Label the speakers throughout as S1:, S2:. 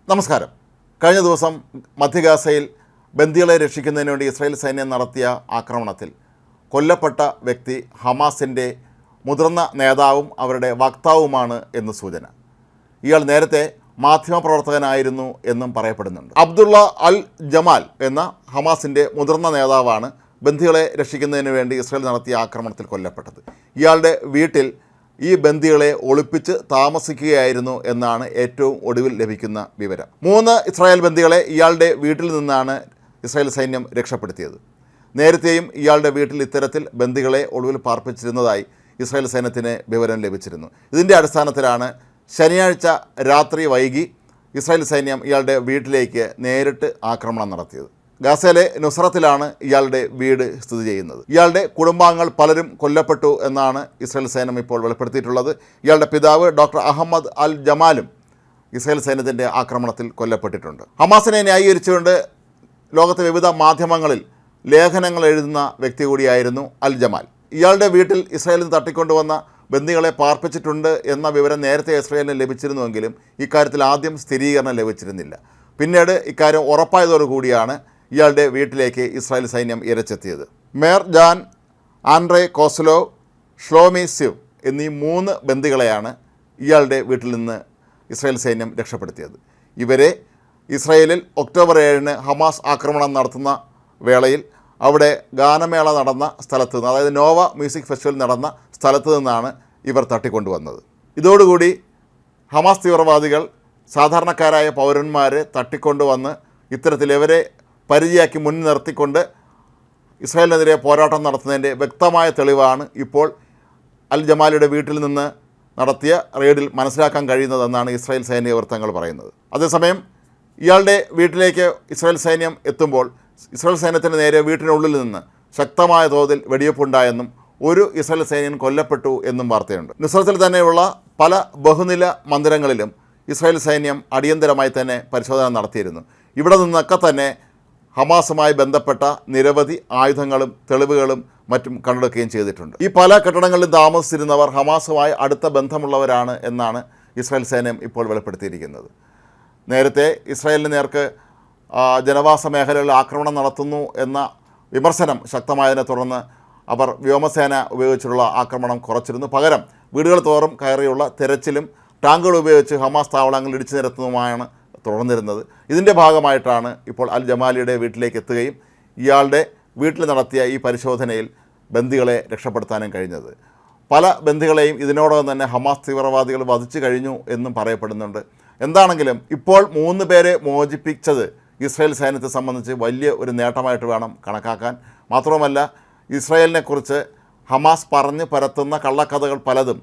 S1: നമസ്കാരം. കഴിഞ്ഞ ദിവസം മധ്യഗാസയിൽ ബന്ദികളെ രക്ഷിക്കുന്നതിന് വേണ്ടി ഇസ്രായേൽ സൈന്യം നടത്തിയ ആക്രമണത്തിൽ കൊല്ലപ്പെട്ട വ്യക്തി ഹമാസിൻ്റെ മുതിർന്ന നേതാവും അവരുടെ വക്താവുമാണ് എന്ന് സൂചന. ഇയാൾ നേരത്തെ മാധ്യമപ്രവർത്തകനായിരുന്നു എന്നും പറയപ്പെടുന്നുണ്ട്. അബ്ദുള്ള അൽ ജമാൽ എന്ന ഹമാസിൻ്റെ മുതിർന്ന നേതാവാണ് ബന്ദികളെ രക്ഷിക്കുന്നതിന് വേണ്ടി ഇസ്രായേൽ നടത്തിയ ആക്രമണത്തിൽ കൊല്ലപ്പെട്ടത്. ഇയാളുടെ വീട്ടിൽ ഈ ബന്ദികളെ ഒളിപ്പിച്ച് താമസിക്കുകയായിരുന്നു എന്നാണ് ഏറ്റവും ഒടുവിൽ ലഭിക്കുന്ന വിവരം. 3 ഇസ്രായേൽ ബന്ദികളെ ഇയാളുടെ വീട്ടിൽ നിന്നാണ് ഇസ്രായേൽ സൈന്യം രക്ഷപ്പെടുത്തിയത്. നേരത്തെയും ഇയാളുടെ വീട്ടിൽ ഇത്തരത്തിൽ ബന്ദികളെ ഒളിവിൽ പാർപ്പിച്ചിരുന്നതായി ഇസ്രായേൽ സൈന്യത്തിന് വിവരം ലഭിച്ചിരുന്നു. ഇതിൻ്റെ അടിസ്ഥാനത്തിലാണ് ശനിയാഴ്ച രാത്രി വൈകി ഇസ്രായേൽ സൈന്യം ഇയാളുടെ വീട്ടിലേക്ക് നേരിട്ട് ആക്രമണം നടത്തിയത്. ഗാസയിലെ നുസ്രത്തിലാണ് ഇയാളുടെ വീട് സ്ഥിതി ചെയ്യുന്നത്. ഇയാളുടെ കുടുംബാംഗങ്ങൾ പലരും കൊല്ലപ്പെട്ടു എന്നാണ് ഇസ്രായേൽ സൈന്യം ഇപ്പോൾ വെളിപ്പെടുത്തിയിട്ടുള്ളത്. ഇയാളുടെ പിതാവ് ഡോക്ടർ അഹമ്മദ് അൽ ജമാലും ഇസ്രായേൽ സൈന്യത്തിൻ്റെ ആക്രമണത്തിൽ കൊല്ലപ്പെട്ടിട്ടുണ്ട്. ഹമാസിനെ ന്യായീകരിച്ചുകൊണ്ട് ലോകത്തെ വിവിധ മാധ്യമങ്ങളിൽ ലേഖനങ്ങൾ എഴുതുന്ന വ്യക്തി കൂടിയായിരുന്നു അൽ ജമാൽ. ഇയാളുടെ വീട്ടിൽ ഇസ്രായേലിൽ തട്ടിക്കൊണ്ടുവന്ന ബന്ദികളെ പാർപ്പിച്ചിട്ടുണ്ട് എന്ന വിവരം നേരത്തെ ഇസ്രായേലിന് ലഭിച്ചിരുന്നുവെങ്കിലും ഇക്കാര്യത്തിൽ ആദ്യം സ്ഥിരീകരണം ലഭിച്ചിരുന്നില്ല. പിന്നീട് ഇക്കാര്യം ഉറപ്പായതോടുകൂടിയാണ് ഇയാളുടെ വീട്ടിലേക്ക് ഇസ്രായേൽ സൈന്യം ഇരച്ചെത്തിയത്. മേർ ജാൻ, ആൻഡ്രേ കോസ്ലോ, ഷ്ലോമി സിവ് എന്നീ 3 ബന്ദികളെയാണ് ഇയാളുടെ വീട്ടിൽ നിന്ന് ഇസ്രായേൽ സൈന്യം രക്ഷപ്പെടുത്തിയത്. ഇവരെ ഇസ്രായേലിൽ ഒക്ടോബർ 7-ന് ഹമാസ് ആക്രമണം നടത്തുന്ന വേളയിൽ അവിടെ ഗാനമേള നടന്ന സ്ഥലത്ത് നിന്ന്, അതായത് നോവ മ്യൂസിക് ഫെസ്റ്റിവൽ നടന്ന സ്ഥലത്ത് നിന്നാണ് ഇവർ തട്ടിക്കൊണ്ടുവന്നത്. ഇതോടുകൂടി ഹമാസ് തീവ്രവാദികൾ സാധാരണക്കാരായ പൗരന്മാരെ തട്ടിക്കൊണ്ടുവന്ന് ഇത്തരത്തിൽ ഇവരെ പരിചയാക്കി മുൻനിർത്തിക്കൊണ്ട് ഇസ്രായേലിനെതിരെ പോരാട്ടം നടത്തുന്നതിൻ്റെ വ്യക്തമായ തെളിവാണ് ഇപ്പോൾ അൽ ജമാലിയുടെ വീട്ടിൽ നിന്ന് നടത്തിയ റെയ്ഡിൽ മനസ്സിലാക്കാൻ കഴിയുന്നതെന്നാണ് ഇസ്രായേൽ സൈനിക വൃത്തങ്ങൾ പറയുന്നത്. അതേസമയം ഇയാളുടെ വീട്ടിലേക്ക് ഇസ്രായേൽ സൈന്യം എത്തുമ്പോൾ ഇസ്രായേൽ സൈന്യത്തിന് നേരെ വീട്ടിനുള്ളിൽ നിന്ന് ശക്തമായ തോതിൽ വെടിവെപ്പുണ്ടായെന്നും ഒരു ഇസ്രായേൽ സൈന്യൻ കൊല്ലപ്പെട്ടു എന്നും വാർത്തയുണ്ട്. നുസ്രത്തിൽ തന്നെയുള്ള പല ബഹുനില മന്ദിരങ്ങളിലും ഇസ്രായേൽ സൈന്യം അടിയന്തരമായി തന്നെ പരിശോധന നടത്തിയിരുന്നു. ഇവിടെ നിന്നൊക്കെ തന്നെ ഹമാസുമായി ബന്ധപ്പെട്ട നിരവധി ആയുധങ്ങളും തെളിവുകളും മറ്റും കണ്ടെടുക്കുകയും ചെയ്തിട്ടുണ്ട്. ഈ പല കെട്ടിടങ്ങളിലും താമസിച്ചിരുന്നവർ ഹമാസുമായി അടുത്ത ബന്ധമുള്ളവരാണ് എന്നാണ് ഇസ്രായേൽ സൈന്യം ഇപ്പോൾ വെളിപ്പെടുത്തിയിരിക്കുന്നത്. നേരത്തെ ഇസ്രായേലിന് നേർക്ക് ജനവാസ മേഖലകളിൽ ആക്രമണം നടത്തുന്നു എന്ന വിമർശനം ശക്തമായതിനെ തുടർന്ന് അവർ വ്യോമസേന ഉപയോഗിച്ചുള്ള ആക്രമണം കുറച്ചിരുന്നു. പകരം വീടുകൾ തോറും കയറിയുള്ള തെരച്ചിലും ടാങ്കുകൾ ഉപയോഗിച്ച് ഹമാസ് താവളങ്ങൾ ഇടിച്ചു നിരത്തുന്നതുമാണ് തുടർന്നിരുന്നത്. ഇതിൻ്റെ ഭാഗമായിട്ടാണ് ഇപ്പോൾ അൽ ജമാലിയുടെ വീട്ടിലേക്ക് എത്തുകയും ഇയാളുടെ വീട്ടിൽ നടത്തിയ ഈ പരിശോധനയിൽ ബന്ദികളെ രക്ഷപ്പെടുത്താനും കഴിഞ്ഞത്. പല ബന്ദികളെയും ഇതിനോടകം തന്നെ ഹമാസ് തീവ്രവാദികൾ വധിച്ചു കഴിഞ്ഞു എന്നും പറയപ്പെടുന്നുണ്ട്. എന്താണെങ്കിലും ഇപ്പോൾ 3 പേരെ മോചിപ്പിച്ചത് ഇസ്രായേൽ സൈന്യത്തെ സംബന്ധിച്ച് വലിയ ഒരു നേട്ടമായിട്ട് വേണം കണക്കാക്കാൻ. മാത്രവുമല്ല, ഇസ്രായേലിനെക്കുറിച്ച് ഹമാസ് പറഞ്ഞ് പരത്തുന്ന കള്ളക്കഥകൾ പലതും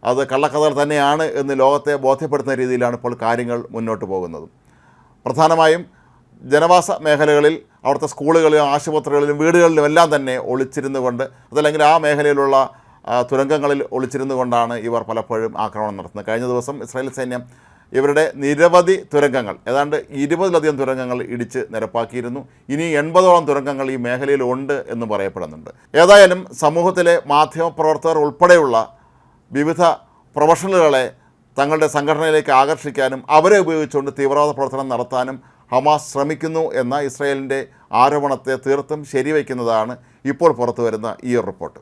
S1: അത് കള്ളക്കഥകൾ തന്നെയാണ് എന്ന് ലോകത്തെ ബോധ്യപ്പെടുത്തുന്ന രീതിയിലാണ് ഇപ്പോൾ കാര്യങ്ങൾ മുന്നോട്ട് പോകുന്നത്. പ്രധാനമായും ജനവാസ മേഖലകളിൽ, അവിടുത്തെ സ്കൂളുകളിലും ആശുപത്രികളിലും വീടുകളിലും എല്ലാം തന്നെ ഒളിച്ചിരുന്നു കൊണ്ട്, അതല്ലെങ്കിൽ ആ മേഖലയിലുള്ള തുരങ്കങ്ങളിൽ ഒളിച്ചിരുന്നു കൊണ്ടാണ് ഇവർ പലപ്പോഴും ആക്രമണം നടത്തുന്നത്. കഴിഞ്ഞ ദിവസം ഇസ്രായേൽ സൈന്യം ഇവരുടെ നിരവധി തുരങ്കങ്ങൾ, ഏതാണ്ട് 20ലധികം തുരങ്കങ്ങൾ ഇടിച്ച് നിരപ്പാക്കിയിരുന്നു. ഇനി 80ഓളം തുരങ്കങ്ങൾ ഈ മേഖലയിലുണ്ട് എന്ന് പറയപ്പെടുന്നുണ്ട്. ഏതായാലും സമൂഹത്തിലെ മാധ്യമപ്രവർത്തകർ ഉൾപ്പെടെയുള്ള വിവിധ പ്രൊഫഷണലുകളെ തങ്ങളുടെ സംഘടനയിലേക്ക് ആകർഷിക്കാനും അവരെ ഉപയോഗിച്ചുകൊണ്ട് തീവ്രവാദ പ്രവർത്തനം നടത്താനും ഹമാസ് ശ്രമിക്കുന്നു എന്ന ഇസ്രായേലിൻ്റെ ആരോപണത്തെ തീർത്തും ശരിവയ്ക്കുന്നതാണ് ഇപ്പോൾ പുറത്തു വരുന്ന ഈ റിപ്പോർട്ട്.